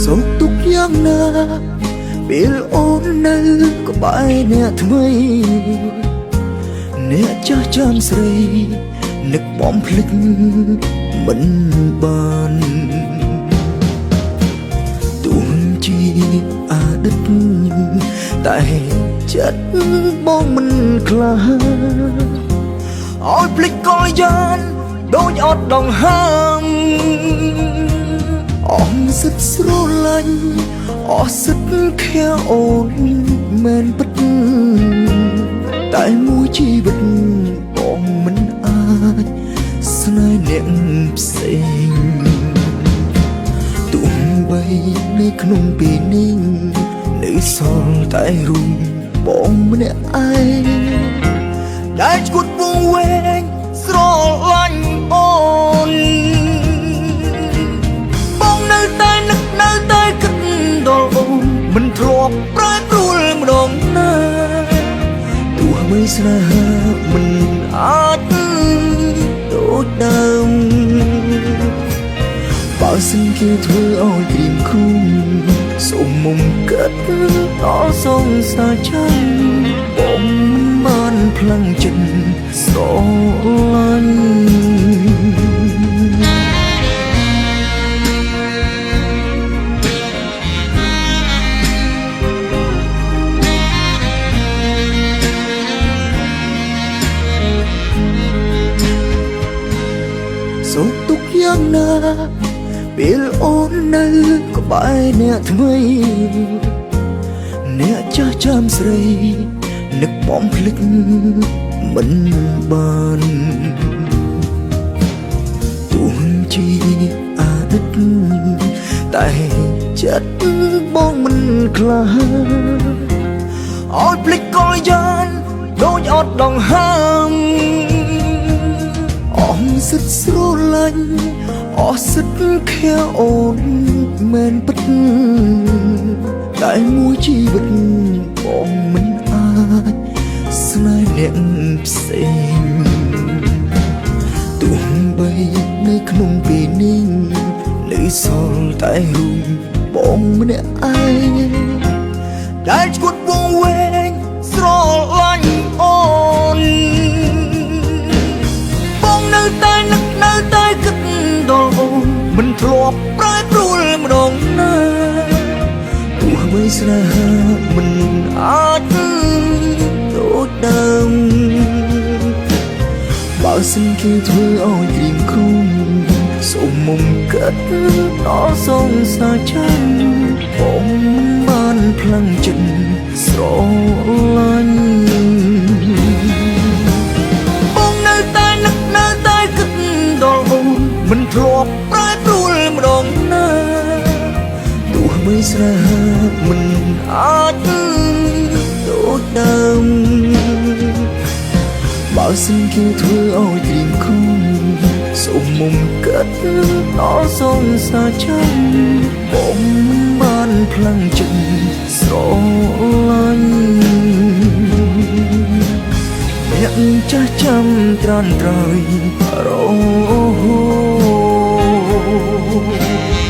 សុខទុក្ខយ៉ាងណាពេលអូននៅក្បែរអ្នកថ្មីអ្នកចាស់ចាំស្រីនឹកបំភ្លេចមិនបានទោះជាអតីតតែចិត្តបងមិនខ្លាចឲ្យភ្លេចកលយានដូចអត់ដងហើមអស់សិតស្រឡាញ់អស់សិតខែអូនមែនពិតតែមួយជីវិតបងមិនអាចស្នេហ៍អ្នកផ្សេងទោះបីនៅក្នុងពេលនេះនៅសល់តែរូបបងម្នាក់ឯងដែលឈួតវង្វេងស្រឡាញ់អូនបងនៅតែនឹកនៅតែគិតដល់អូនមិនធ្លាប់ប្រែប្រួលម្ដងណាទោះបីស្នេហាមិនអាចដូចដើមបើសិនគេធ្វើឲ្យក្រៀមឃ្លុំសូមមុំកាត់ដល់សងសាចាំបងបានផ្លាំងចិត្តស្រឡាញ់សុខទុក្ខយ៉ាងណាពេលអូននៅក្បែរអ្នកថ្មីអ្នកចាស់ចាំស្រីនឹកបំភ្លេចមិនបានទោះជាអតីតតែចិត្តបងមិនខ្លាចឲ្យភ្លេចកលយានដូចអត់ដងហើមអស់សិតស្រឡាញ់អស់សិតខែអូនមែនពិតតែមួយជីវិតបងមិនអាចស្នេហ៍អ្នកផ្សេងទោះបីនៅក្នុងពេលនេះនៅសល់តែរូបបងម្នាក់ឯងដែលឈួតវង្វេងស្រឡាញ់អូនបងនៅតែនឹកនៅតែគិតដល់អូនមិនធ្លាប់ប្រែប្រួលម្ដងណាទោះបីស្នេហាមិនអាចដូចដើមបើសិនគេធ្វើឲ្យក្រៀមឃ្លុំសូមមុំកាត់ដល់សងសាចាំបងបានផ្លាំងចិត្តស្រឡាញ់បងនៅតែនឹកនៅតែគិតដល់អូនមិនធ្លាប់ប្រែប្រួលម្ដងណាទោះបីស្នេហាមិនអាចដូចដើមបើសិនគេធ្វើឲ្យក្រៀមឃ្លុំសូមមុំកាត់ដល់សងសាចាំបងបានផ្លាំងចិត្តស្រឡាញ់អ្នកចាស់ចាំត្រានត្រយរហូត